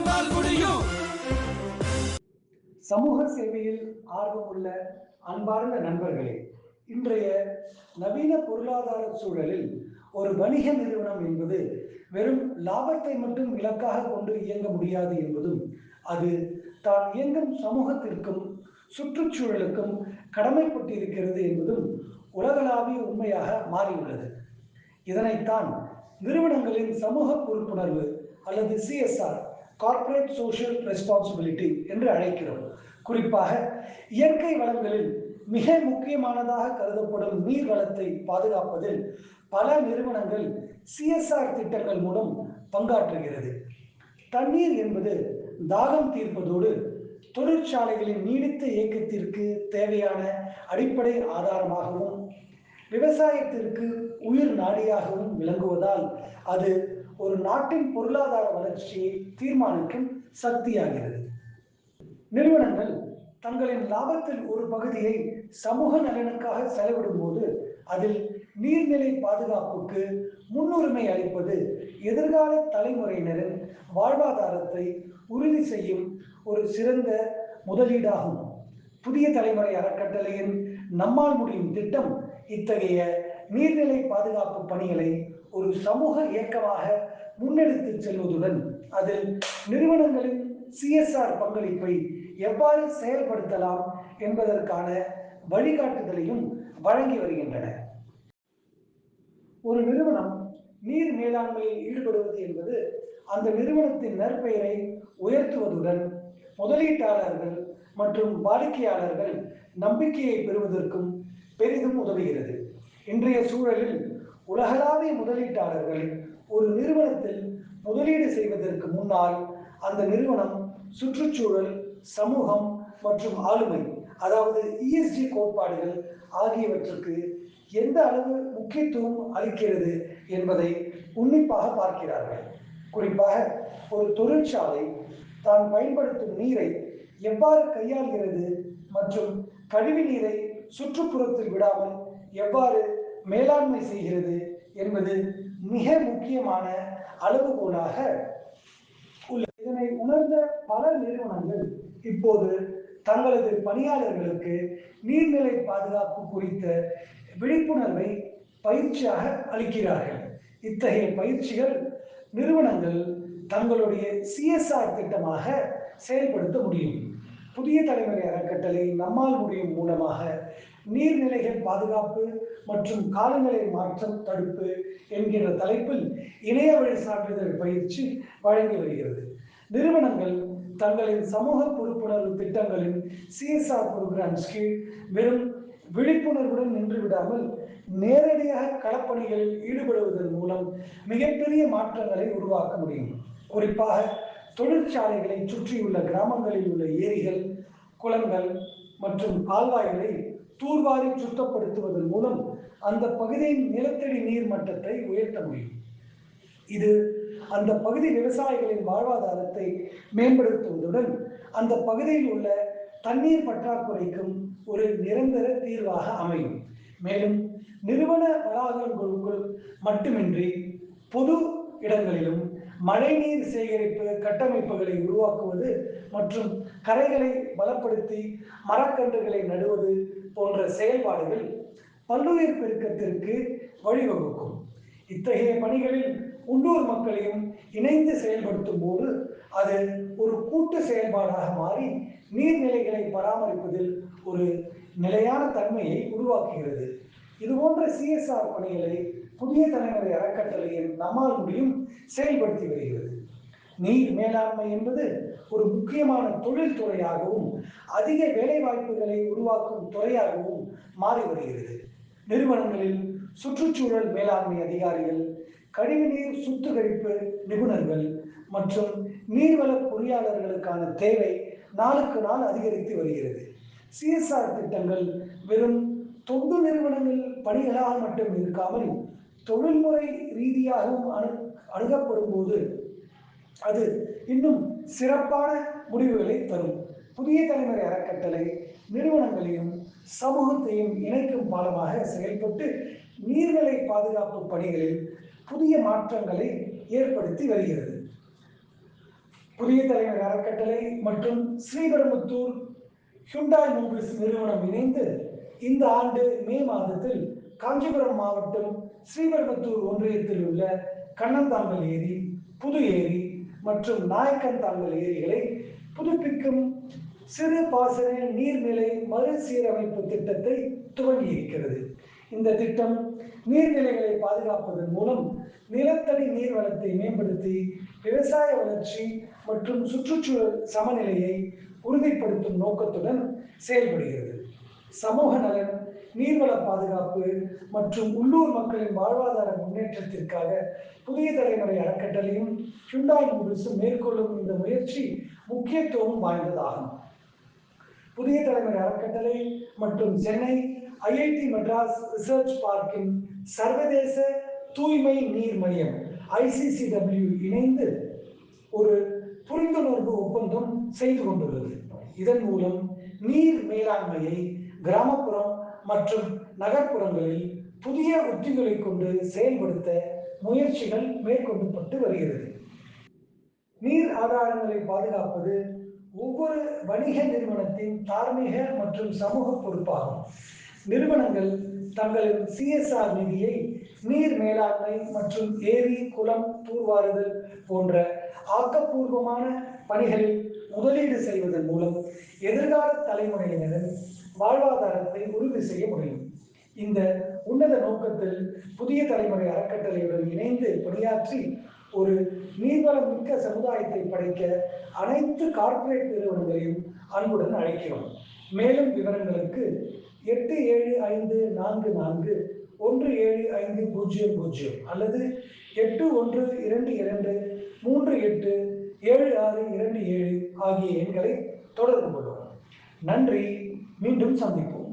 நம்மால் முடியும். சமூக சேவையில் ஆர்வமுள்ள அன்பார்ந்த நண்பர்களே, இன்றைய நவீன பொருளாதார சூழலில் ஒரு வணிக நிறுவனம் என்பது வெறும் லாபத்தை மட்டும் இலக்காக கொண்டு இயங்க முடியாது என்பதும், அது தான் இயங்கும் சமூகத்திற்கும் சுற்றுச்சூழலுக்கும் கடமைப்பட்டிருக்கிறது என்பதும் உலகளாவிய உண்மையாக மாறியுள்ளது. இதனைத்தான் நிறுவனங்களின் சமூக பொறுப்புணர்வு அல்லது CSR, கார்ப்பரேட் சோஷியல் ரெஸ்பான்சிபிலிட்டி என்று அழைக்கிறோம். குறிப்பாக இயற்கை வளங்களில் மிக முக்கியமானதாக கருதப்படும் நீர் வளத்தை பாதுகாப்பதில் பல நிறுவனங்கள் CSR திட்டங்கள் மூலம் பங்காற்றுகிறது. தண்ணீர் என்பது தாகம் தீர்ப்பதோடு தொழிற்சாலைகளின் நீடித்த இயக்கத்திற்கு தேவையான அடிப்படை ஆதாரமாகவும் விவசாயத்திற்கு உயிர் நாடியாகவும் விளங்குவதால் அது ஒரு நாட்டின் பொருளாதார வளர்ச்சியை தீர்மானிக்கும் சக்தியாகிறது. நிறுவனங்கள் தங்களின் லாபத்தில் ஒரு பகுதியை சமூக நலனுக்காக செலவிடும் போது அதில் நீர்நிலை பாதுகாப்புக்கு முன்னுரிமை அளிப்பது எதிர்கால தலைமுறையினரின் வாழ்வாதாரத்தை உறுதி செய்யும் ஒரு சிறந்த முதலீடாகும். புதிய தலைமுறை அறக்கட்டளையின் நம்மால் முடியும் திட்டம் இத்தகைய நீர்நிலை பாதுகாப்பு பணிகளை ஒரு சமூக இயக்கமாக முன்னெடுத்து செல்வதுடன் அதில் நிறுவனங்களின் CSR பங்களிப்பை எவ்வாறு செயல்படுத்தலாம் என்பதற்கான வழிகாட்டுதலையும் வழங்கி வருகின்றன. ஒரு நிறுவனம் நீர் மேலாண்மையில் ஈடுபடுவது என்பது அந்த நிறுவனத்தின் நற்பெயரை உயர்த்துவதுடன் முதலீட்டாளர்கள் மற்றும் வாடிக்கையாளர்கள் நம்பிக்கையை பெறுவதற்கும் பெரிதும் உதவுகிறது. இன்றைய சூழலில் உலகளாவிய முதலீட்டாளர்கள் ஒரு நிறுவனத்தில் முதலீடு செய்வதற்கு முன்னால் அந்த நிறுவனம் சுற்றுச்சூழல், சமூகம் மற்றும் ஆளுமை, அதாவது ESG கோட்பாடுகள் ஆகியவற்றுக்கு எந்த அளவு முக்கியத்துவம் அளிக்கிறது என்பதை உன்னிப்பாக பார்க்கிறார்கள். குறிப்பாக ஒரு தொழிற்சாலை தான் பயன்படுத்தும் நீரை எவ்வாறு கையாள்கிறது மற்றும் கழிவு நீரை சுற்றுப்புறத்தில் விடாமல் எவ்வாறு மேலாண்மை செய்கிறது என்பது மிக முக்கியமான அளவுகோலாக உள்ளது. இதனை உணர்ந்த பல நிறுவனங்கள் இப்போது தங்களது பணியாளர்களுக்கு நீர்நிலை பாதுகாப்பு குறித்த விழிப்புணர்வை பயிற்சியாக அளிக்கிறார்கள். இத்தகைய பயிற்சிகள் நிறுவனங்கள் தங்களுடைய CSR திட்டமாக செயல்படுத்த முடியும். புதிய தலைமுறை அறக்கட்டளை நம்மால் முடியும் மூலமாக நீர்நிலைகள் பாதுகாப்பு மற்றும் காலநிலை மாற்றம் தடுப்பு என்கிற தலைப்பில் இணைய வழி சான்றிதழ் பயிற்சி வழங்கி வருகிறது. நிறுவனங்கள் தங்களின் சமூக பொறுப்புணர்வு திட்டங்களின் CSR புரோகிராம்ஸ் கீழ் வெறும் விழிப்புணர்வுடன் நின்று விடாமல் நேரடியாக களப்பணிகளில் ஈடுபடுவதன் மூலம் மிகப்பெரிய மாற்றங்களை உருவாக்க முடியும். குறிப்பாக தொழிற்சாலைகளை சுற்றியுள்ள கிராமங்களில் உள்ள ஏரிகள், குளங்கள் மற்றும் கால்வாய்களை தூர்வாரி சுத்தப்படுத்துவதன் மூலம் அந்த பகுதியின் நிலத்தடி நீர் மட்டத்தை உயர்த்த முடியும். இது அந்த பகுதி விவசாயிகளின் வாழ்வாதாரத்தை மேம்படுத்துவதுடன் அந்த பகுதியில் உள்ள தண்ணீர் பற்றாக்குறைக்கும் ஒரு நிரந்தர தீர்வாக அமையும். மேலும் நிறுவன வளாகங்களுக்குள் மட்டுமின்றி பொது இடங்களிலும் மழைநீர் சேகரிப்பு கட்டமைப்புகளை உருவாக்குவது மற்றும் கரைகளை பலப்படுத்தி மரக்கன்றுகளை நடுவது போன்ற செயல்பாடுகள் பல்லுயிர் பெருக்கத்திற்கு வழிவகுக்கும். இத்தகைய பணிகளில் உள்ளூர் மக்களையும் இணைந்து செயல்படுத்தும் போது அது ஒரு கூட்டு செயல்பாடாக மாறி நீர்நிலைகளை பராமரிப்பதில் ஒரு நிலையான தன்மையை உருவாக்குகிறது. இதுபோன்ற CSR பணிகளை புதிய தலைமுறை அறக்கட்டளையின் நம்மால் முடியும் செயல்படுத்தி வருகிறது. நீர் மேலாண்மை என்பது ஒரு முக்கியமான தொழில் துறையாகவும் அதிக வேலை வாய்ப்புகளை உருவாக்கும் துறையாகவும் மாறி வருகிறது. நிறுவனங்களில் சுற்றுச்சூழல் மேலாண்மை அதிகாரிகள், கழிவுநீர் சுத்திகரிப்பு நிபுணர்கள் மற்றும் நீர்வள பொறியாளர்களுக்கான தேவை நாளுக்கு நாள் அதிகரித்து வருகிறது. CSR திட்டங்கள் வெறும் தொண்டு நிறுவனங்கள் பணிகளாக மட்டும் இருக்காமல் தொழில்முறை ரீதியாகவும் அணுகப்படும் போது அது இன்னும் சிறப்பான முடிவுகளை தரும். புதிய தலைமுறை அறக்கட்டளை நிறுவனங்களையும் சமூகத்தையும் இணைக்கும் பாலமாக செயல்பட்டு நீர்நிலை பாதுகாப்பு பணிகளில் புதிய மாற்றங்களை ஏற்படுத்தி வருகிறது. புதிய தலைவர் அறக்கட்டளை மற்றும் ஸ்ரீபெரும்புத்தூர் ஹுண்டாய் மோபிள்ஸ் நிறுவனம் இணைந்து இந்த ஆண்டு மே மாதத்தில் காஞ்சிபுரம் மாவட்டம் ஸ்ரீபெரும்புத்தூர் ஒன்றியத்தில் உள்ள கண்ணந்தாங்கல் ஏரி, புது ஏரி மற்றும் நாயக்கன் தாங்கல் ஏரிகளை புதுப்பிக்கும் சிறு பாசன நீர்நிலை மறுசீரமைப்பு திட்டத்தை துவங்கி இருக்கிறது. இந்த திட்டம் நீர்நிலைகளை பாதுகாப்பதன் மூலம் நிலத்தடி நீர்வளத்தை மேம்படுத்தி விவசாய வளர்ச்சி மற்றும் சுற்றுச்சூழல் சமநிலையை உறுதிப்படுத்தும் நோக்கத்துடன் செயல்படுகிறது. சமூக நலன், நீர்வள பாதுகாப்பு மற்றும் உள்ளூர் மக்களின் வாழ்வாதார முன்னேற்றத்திற்காக புதிய தலைமுறை அறக்கட்டளையும் ஹுண்டாய் மோபிள்ஸும் மேற்கொள்ளும் இந்த முயற்சி முக்கியத்துவம் வாய்ந்ததாகும். புதிய தலைமுறை அறக்கட்டளை மற்றும் சென்னை IIT மெட்ராஸ் ரிசர்ச் பார்க்கின் சர்வதேச தூய்மை நீர் மையம் ICCW இணைந்து ஒரு புரிந்துணர்வு ஒப்பந்தம் செய்து கொண்டுள்ளது. இதன் மூலம் நீர் மேலாண்மையை கிராமப்புறம் மற்றும் நகர்ப்புறங்களில் புதிய உத்திகளை கொண்டு செயல்படுத்த முயற்சிகள் மேற்கொள்ளப்பட்டு வருகிறது. நீர் ஆதாரங்களை பாதுகாப்பது ஒவ்வொரு வணிக நிறுவனத்தின் தார்மீக மற்றும் சமூக பொறுப்பாகும். நிறுவனங்கள் தங்களின் CSR நிதியை நீர் மேலாண்மை மற்றும் ஏரி, குளம் தூர்வாறுதல் போன்ற ஆக்கப்பூர்வமான பணிகளில் முதலீடு செய்வதன் மூலம் எதிர்கால தலைமுறையினரின் வாழ்வாதாரத்தை உறுதி செய்ய முடியும். இந்த உன்னத நோக்கத்தில் புதிய தலைமுறை அறக்கட்டளையுடன் இணைந்து பணியாற்றி ஒரு நீர்வளம் மிக்க சமுதாயத்தை படைக்க அனைத்து கார்ப்பரேட் நிறுவனங்களையும் அன்புடன் அழைக்கிறோம். மேலும் விவரங்களுக்கு 8754417500 அல்லது 8122387627 ஆகிய எண்களை தொடர்பு கொள்ளும். நன்றி. மீண்டும் சந்திப்போம்.